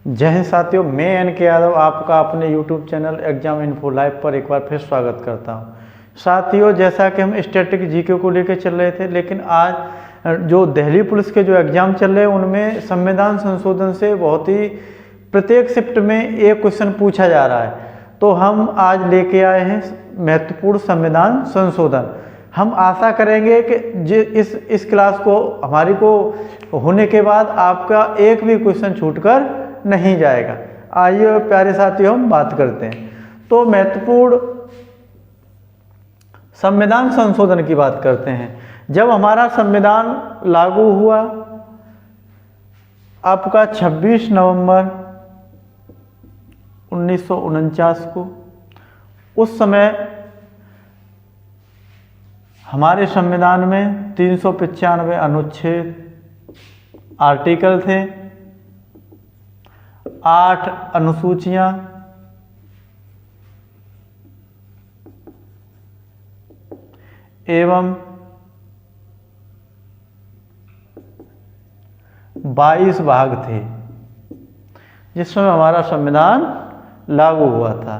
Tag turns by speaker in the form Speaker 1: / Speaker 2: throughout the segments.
Speaker 1: जय हिंद साथियों, मैं एन.के. यादव आपका अपने YouTube channel exam info live पर एक बार फिर स्वागत करता हूं। साथियों, जैसा कि हम स्टैटिक जीके को लेकर चल रहे थे, लेकिन आज जो दिल्ली पुलिस के जो एग्ज़ाम चल रहे हैं उनमें संविधान संशोधन से बहुत ही प्रत्येक शिफ्ट में एक क्वेश्चन पूछा जा रहा है। तो हम आज लेके आए हैं महत्वपूर्ण संविधान संशोधन। हम आशा करेंगे कि इस क्लास को हमारी को होने के बाद आपका एक भी क्वेश्चन छूटकर नहीं जाएगा। आइए प्यारे साथियों, हम बात करते हैं। तो महत्वपूर्ण संविधान संशोधन की बात करते हैं। जब हमारा संविधान लागू हुआ आपका 26 नवंबर 1949 को, उस समय हमारे संविधान में 395 अनुच्छेद आर्टिकल थे, 8 अनुसूचियां, एवं 22 भाग थे जिसमें हमारा संविधान लागू हुआ था।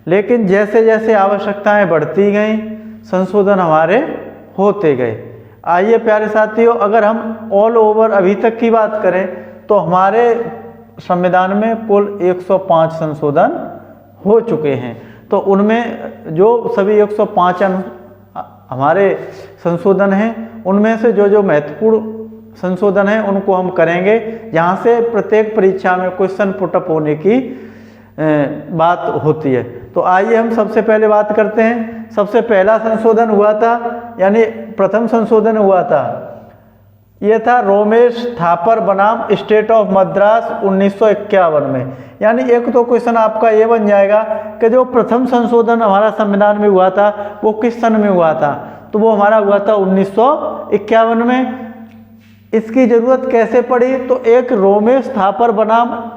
Speaker 1: लेकिन जैसे जैसे आवश्यकताएं बढ़ती गईं, संशोधन हमारे होते गए। आइए प्यारे साथियों, अगर हम ऑल ओवर अभी तक की बात करें तो हमारे संविधान में कुल 105 संशोधन हो चुके हैं। तो उनमें जो सभी 105 हमारे संशोधन हैं, उनमें से जो महत्वपूर्ण संशोधन हैं उनको हम करेंगे, जहाँ से प्रत्येक परीक्षा में क्वेश्चन पुटअप होने की बात होती है। तो आइए हम सबसे पहले बात करते हैं। सबसे पहला संशोधन हुआ था, यानी प्रथम संशोधन हुआ था, ये था रोमेश थापर बनाम स्टेट ऑफ मद्रास 1951 में। यानी एक तो क्वेश्चन आपका ये बन जाएगा कि जो प्रथम संशोधन हमारा संविधान में हुआ था वो किस सन में हुआ था। तो वो हमारा हुआ था 1951 में। इसकी जरूरत कैसे पड़ी? तो एक रोमेश थापर बनाम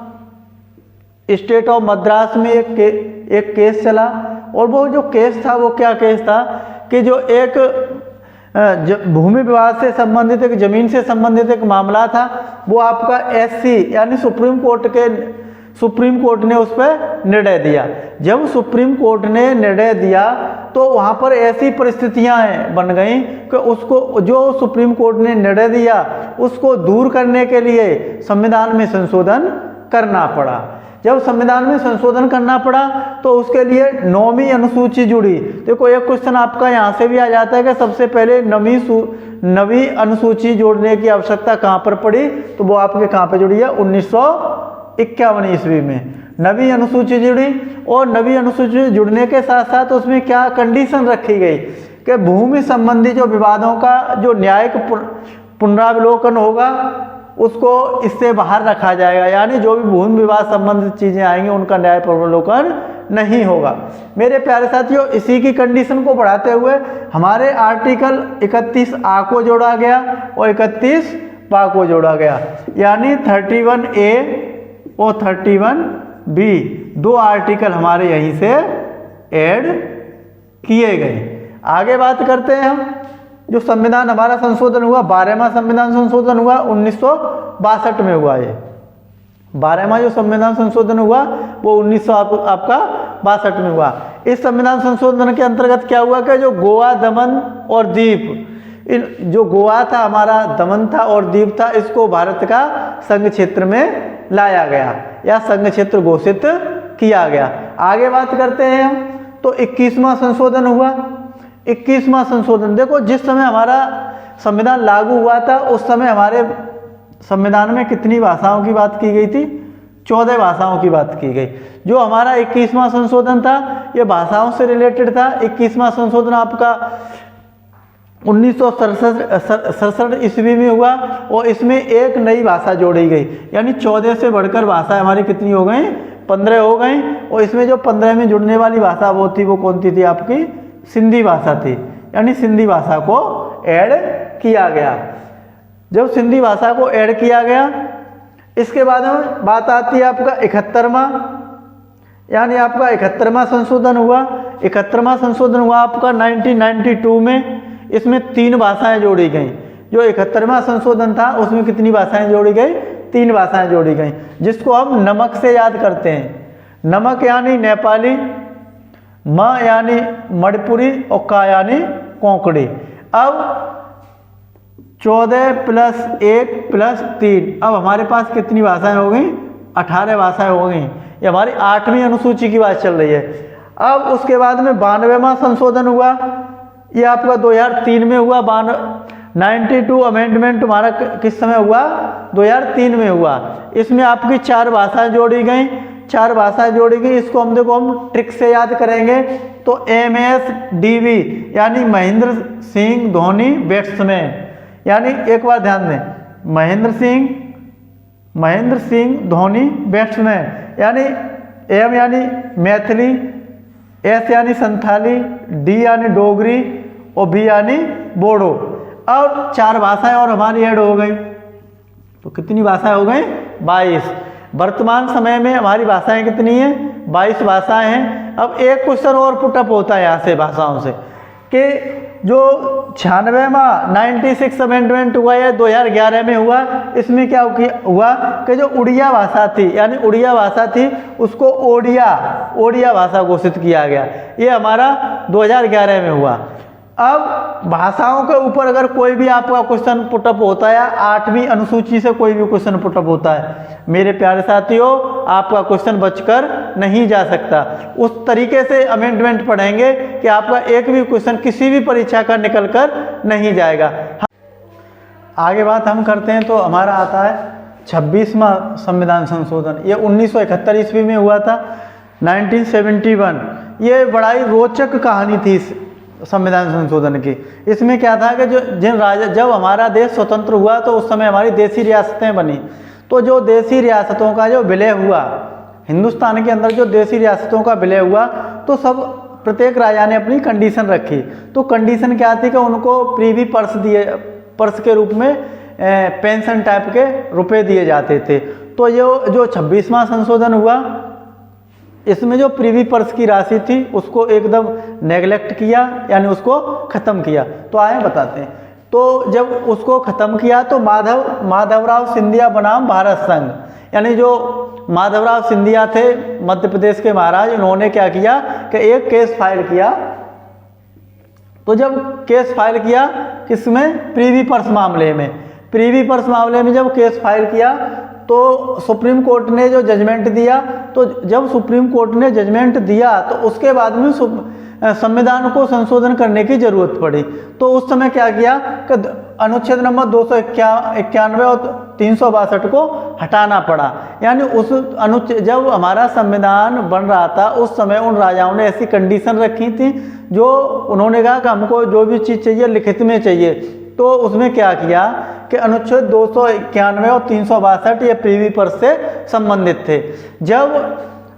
Speaker 1: स्टेट ऑफ मद्रास में एक केस चला, और वो जो केस था वो क्या केस था कि जो एक भूमि विवाद से संबंधित, एक जमीन से संबंधित एक मामला था, वो आपका एससी यानी सुप्रीम कोर्ट ने उस पर निर्णय दिया। जब सुप्रीम कोर्ट ने निर्णय दिया तो वहाँ पर ऐसी परिस्थितियाँ बन गई कि उसको, जो सुप्रीम कोर्ट ने निर्णय दिया, उसको दूर करने के लिए संविधान में संशोधन करना पड़ा। जब संविधान में संशोधन करना पड़ा तो उसके लिए 9वीं अनुसूची जुड़ी। देखो, एक क्वेश्चन आपका यहाँ से भी आ जाता है कि सबसे पहले 9वीं अनुसूची जोड़ने की आवश्यकता कहाँ पर पड़ी। तो वो आपके कहाँ पे जुड़ी है? 1951 ईस्वी में 9वीं अनुसूची जुड़ी। और 9वीं अनुसूची जुड़ने के साथ साथ उसमें क्या कंडीशन रखी गई कि भूमि संबंधी जो विवादों का जो न्यायिक पुनरावलोकन होगा उसको इससे बाहर रखा जाएगा। यानी जो भी भूमि विवाद संबंधित चीजें आएंगी उनका न्याय पुनरावलोकन नहीं होगा। मेरे प्यारे साथियों, इसी की कंडीशन को बढ़ाते हुए हमारे आर्टिकल 31A को जोड़ा गया और 31B को जोड़ा गया। यानी 31A और 31B दो आर्टिकल हमारे यहीं से ऐड किए गए। आगे बात करते हैं हम। जो संविधान हमारा संशोधन हुआ, 12वां संविधान संशोधन हुआ 1962 में हुआ। ये 12वां जो संविधान संशोधन हुआ वो 1962 में हुआ। इस संविधान संशोधन के अंतर्गत क्या हुआ कि जो गोवा, दमन और दीव, जो गोवा था हमारा, दमन था और दीव था, इसको भारत का संघ क्षेत्र में लाया गया या संघ क्षेत्र घोषित किया गया। आगे बात करते हैं हम। तो 21वां संशोधन हुआ। 21वां संशोधन, देखो जिस समय हमारा संविधान लागू हुआ था उस समय हमारे संविधान में कितनी भाषाओं की बात की गई थी? 14 भाषाओं की बात की गई। जो हमारा 21वां संशोधन था ये भाषाओं से रिलेटेड था। 21वां संशोधन आपका 1967 ईस्वी में हुआ और इसमें एक नई भाषा जोड़ी गई। यानी 14 से बढ़कर भाषा हमारी कितनी हो गई? 15 हो गई। और इसमें जो 15 में जुड़ने वाली भाषा वो थी, वो कौन सी थी? आपकी सिंधी भाषा थी। यानी सिंधी भाषा को ऐड किया गया। जब सिंधी भाषा को ऐड किया गया, इसके बाद में बात आती है आपका 71वां, यानी आपका 71वां संशोधन हुआ। 71वां संशोधन हुआ आपका 1992 में। इसमें 3 भाषाएं जोड़ी गई। जो 71वां संशोधन था उसमें कितनी भाषाएं जोड़ी गई? 3 भाषाएं जोड़ी गई, जिसको हम नमक से याद करते हैं। नमक यानी नेपाली, म यानी मणिपुरी और का यानी कोंकणी। अब 14 + 1 + 3, अब हमारे पास कितनी भाषाएं हो गई? 18 भाषाएं हो गई। ये हमारी 8वीं अनुसूची की बात चल रही है। अब उसके बाद में 92वां संशोधन हुआ, ये आपका 2003 में हुआ। 92 अमेंडमेंट हमारा किस समय हुआ? 2003 में हुआ। इसमें आपकी 4 भाषाएं जोड़ी गई, 4 भाषाएं जोड़ी गई। इसको हम ट्रिक से याद करेंगे तो MSDB यानी महेंद्र सिंह धोनी बैट्समैन, यानी एक बार ध्यान दें, महेंद्र सिंह धोनी बैट्समैन, यानी M यानी मैथिली, S यानी संथाली, D यानी डोगरी और B यानी बोडो। और 4 भाषाएं और हमारी ऐड हो गई, तो कितनी भाषाएं हो गई? 22। वर्तमान समय में हमारी भाषाएं कितनी हैं? 22 भाषाएं हैं। अब एक क्वेश्चन और पुटअप होता है यहाँ से भाषाओं से कि जो 96वां 96 अमेंडमेंट हुआ है 2011 में हुआ, इसमें क्या हुआ कि जो उड़िया भाषा थी, यानी उड़िया भाषा थी, उसको ओडिया भाषा घोषित किया गया। ये हमारा 2011 में हुआ। अब भाषाओं के ऊपर अगर कोई भी आपका क्वेश्चन पुटअप होता है, 8वीं अनुसूची से कोई भी क्वेश्चन पुटअप होता है, मेरे प्यारे साथियों, आपका क्वेश्चन बचकर नहीं जा सकता। उस तरीके से अमेंडमेंट पढ़ेंगे कि आपका एक भी क्वेश्चन किसी भी परीक्षा का निकल कर नहीं जाएगा। आगे बात हम करते हैं तो हमारा आता है 26वां संविधान संशोधन। ये 1971 ईस्वी में हुआ था, 1971। ये बड़ा ही रोचक कहानी थी इस संविधान संशोधन की। इसमें क्या था कि जब हमारा देश स्वतंत्र हुआ तो उस समय हमारी देसी रियासतें बनी, तो जो देसी रियासतों का जो विलय हुआ, हिंदुस्तान के अंदर जो देसी रियासतों का विलय हुआ, तो प्रत्येक राजा ने अपनी कंडीशन रखी। तो कंडीशन क्या थी कि उनको प्रीवी पर्स के रूप में पेंशन टाइप के रुपए दिए जाते थे। तो जो 26वां संशोधन हुआ, इसमें जो प्रीवी पर्स की राशि थी उसको एकदम नेगलेक्ट किया, यानी उसको ख़त्म किया। तो आए बताते हैं। तो जब उसको ख़त्म किया तो माधवराव सिंधिया बनाम भारत संघ, यानी जो माधवराव सिंधिया थे मध्य प्रदेश के महाराज, इन्होंने क्या किया कि एक केस फाइल किया। तो जब केस फाइल किया किसमें? प्रीवी पर्स मामले में। प्रीवी पर्स मामले में जब केस फाइल किया तो सुप्रीम कोर्ट ने जो जजमेंट दिया, तो जब सुप्रीम कोर्ट ने जजमेंट दिया तो उसके बाद में संविधान को संशोधन करने की जरूरत पड़ी। तो उस समय क्या किया कि अनुच्छेद नंबर 291 और 362 को हटाना पड़ा। यानी उस अनुच्छेद, जब हमारा संविधान बन रहा था उस समय उन राजाओं ने ऐसी कंडीशन रखी थी, जो उन्होंने कहा कि हमको जो भी चीज़ चाहिए लिखित में चाहिए। तो उसमें क्या किया कि अनुच्छेद 291 और 362 ये प्रीवी पर्स से संबंधित थे। जब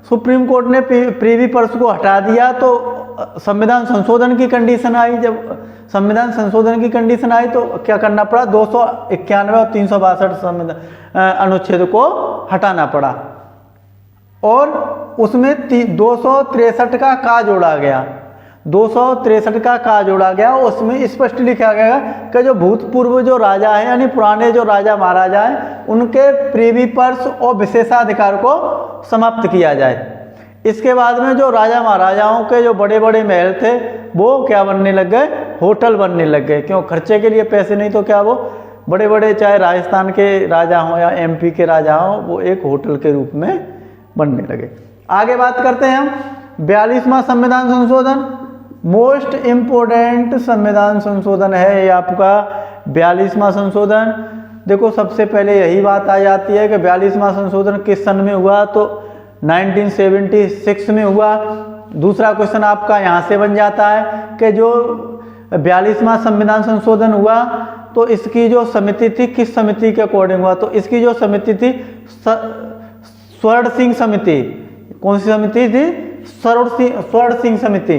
Speaker 1: सुप्रीम कोर्ट ने प्रीवी पर्स को हटा दिया तो संविधान संशोधन की कंडीशन आई। जब संविधान संशोधन की कंडीशन आई तो क्या करना पड़ा? 291 और 362 अनुच्छेद को हटाना पड़ा, और उसमें 263 का जोड़ा गया। 263 का जोड़ा गया। उसमें स्पष्ट लिखा गया कि जो भूतपूर्व जो राजा हैं, यानी पुराने जो राजा महाराजा हैं, उनके प्रीवी पर्स और विशेषाधिकार को समाप्त किया जाए। इसके बाद में जो राजा महाराजाओं के जो बड़े बड़े महल थे वो क्या बनने लग गए? होटल बनने लग गए। क्यों? खर्चे के लिए पैसे नहीं, तो क्या वो बड़े बड़े, चाहे राजस्थान के राजा हों या MP के राजा हों, वो एक होटल के रूप में बनने लगे। आगे बात करते हैं हम 42वां संविधान संशोधन। मोस्ट इम्पोर्टेंट संविधान संशोधन है ये आपका 42वां संशोधन। देखो, सबसे पहले यही बात आ जाती है कि 42वां संशोधन किस सन में हुआ? तो 1976 में हुआ। दूसरा क्वेश्चन आपका यहाँ से बन जाता है कि जो 42वां संविधान संशोधन हुआ तो इसकी जो समिति थी किस समिति के अकॉर्डिंग हुआ? तो इसकी जो समिति थी स्वर्ण सिंह समिति। कौन सी समिति थी? स्वर्ण सिंह समिति।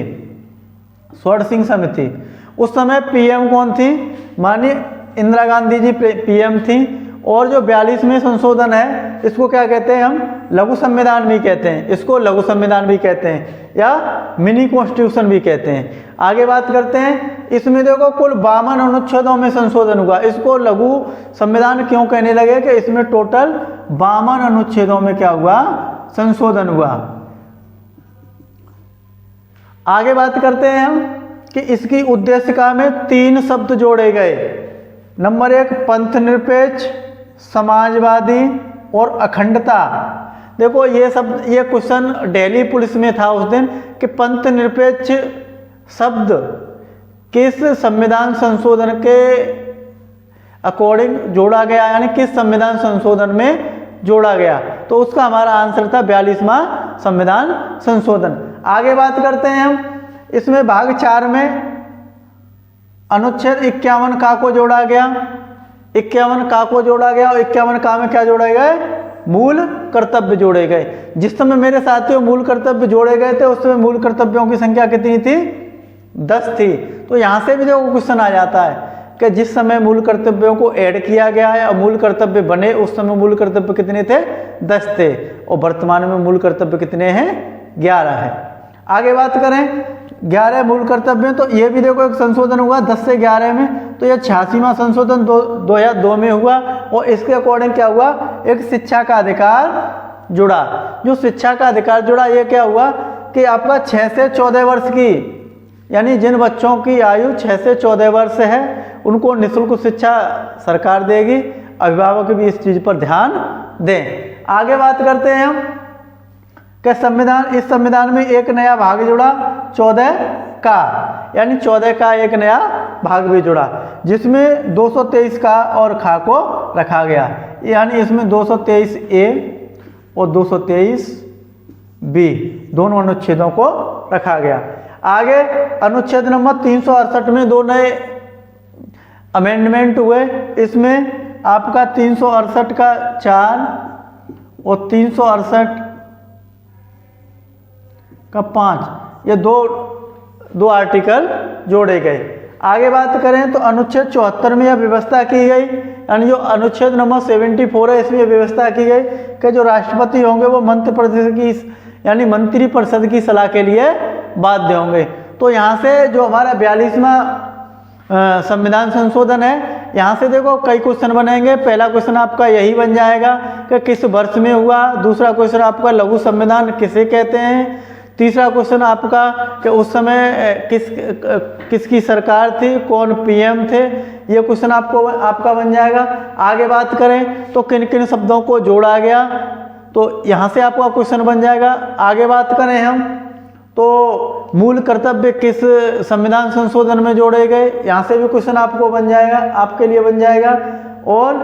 Speaker 1: स्वर्ण सिंह समिति। उस समय PM कौन थी? माननीय इंदिरा गांधी जी PM थी। और जो 42वें संशोधन है इसको क्या कहते हैं, हम लघु संविधान भी कहते हैं, इसको लघु संविधान भी कहते हैं या मिनी कॉन्स्टिट्यूशन भी कहते हैं। आगे बात करते हैं, इसमें देखो कुल 52 अनुच्छेदों में संशोधन हुआ। इसको लघु संविधान क्यों कहने लगे कि इसमें टोटल 52 अनुच्छेदों में क्या हुआ, संशोधन हुआ। आगे बात करते हैं हम कि इसकी उद्देशिका में 3 शब्द जोड़े गए। नंबर 1 पंथ निरपेक्ष, समाजवादी और अखंडता। देखो ये क्वेश्चन दिल्ली पुलिस में था उस दिन कि पंथ निरपेक्ष शब्द किस संविधान संशोधन के अकॉर्डिंग जोड़ा गया, यानी किस संविधान संशोधन में जोड़ा गया, तो उसका हमारा आंसर था 42वां संविधान संशोधन। आगे बात करते हैं हम, इसमें भाग 4 में अनुच्छेद 51 का को जोड़ा गया, 51 का को जोड़ा गया और 51 का में क्या जोड़े गए, मूल कर्तव्य जोड़े गए। जिस समय मेरे साथियों मूल कर्तव्य जोड़े गए थे उस समय मूल कर्तव्यों की संख्या कितनी थी, 10 थी। तो यहाँ से भी देखो क्वेश्चन आ जाता है कि जिस समय मूल कर्तव्यों को ऐड किया गया है और मूल कर्तव्य बने उस समय मूल कर्तव्य कितने थे, 10 थे, और वर्तमान में मूल कर्तव्य कितने हैं, 11 है। आगे बात करें 11 मूल कर्तव्य, तो ये भी देखो एक संशोधन हुआ 10 से 11 में, तो यह 86वां संशोधन 2002 में हुआ और इसके अकॉर्डिंग क्या हुआ, एक शिक्षा का अधिकार जुड़ा। जो शिक्षा का अधिकार जुड़ा ये क्या हुआ कि आपका 6 से 14 वर्ष की, यानी जिन बच्चों की आयु 6 से 14 वर्ष है उनको निःशुल्क शिक्षा सरकार देगी, अभिभावक भी इस चीज़ पर ध्यान दें। आगे बात करते हैं हम कि इस संविधान में एक नया भाग जुड़ा 14 का, यानी 14 का एक नया भाग भी जुड़ा जिसमें 223 का और खा को रखा गया, यानी इसमें 223 ए और 223 बी दोनों अनुच्छेदों को रखा गया। आगे अनुच्छेद नंबर 368 में 2 नए अमेंडमेंट हुए। इसमें आपका 368 का 4 और 368 का 5 ये दो आर्टिकल जोड़े गए। आगे बात करें तो अनुच्छेद 74 में यह व्यवस्था की गई, यानी जो अनुच्छेद नंबर 74 है इसमें व्यवस्था की गई कि जो राष्ट्रपति होंगे वो मंत्री परिषद की सलाह के लिए बाध्य होंगे। तो यहाँ से जो हमारा 42वां संविधान संशोधन है, यहाँ से देखो कई क्वेश्चन बनेंगे। पहला क्वेश्चन आपका यही बन जाएगा कि किस वर्ष में हुआ, दूसरा क्वेश्चन आपका लघु संविधान किसे कहते हैं, तीसरा क्वेश्चन आपका कि उस समय किसकी सरकार थी, कौन पीएम थे, ये क्वेश्चन आपका बन जाएगा। आगे बात करें तो किन किन शब्दों को जोड़ा गया, तो यहाँ से आपका क्वेश्चन बन जाएगा। आगे बात करें हम तो मूल कर्तव्य किस संविधान संशोधन में जोड़े गए, यहाँ से भी क्वेश्चन आपको बन जाएगा, आपके लिए बन जाएगा। और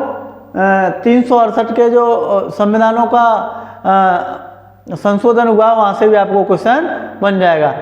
Speaker 1: 368 के जो संविधानों का संशोधन हुआ वहाँ से भी आपको क्वेश्चन बन जाएगा।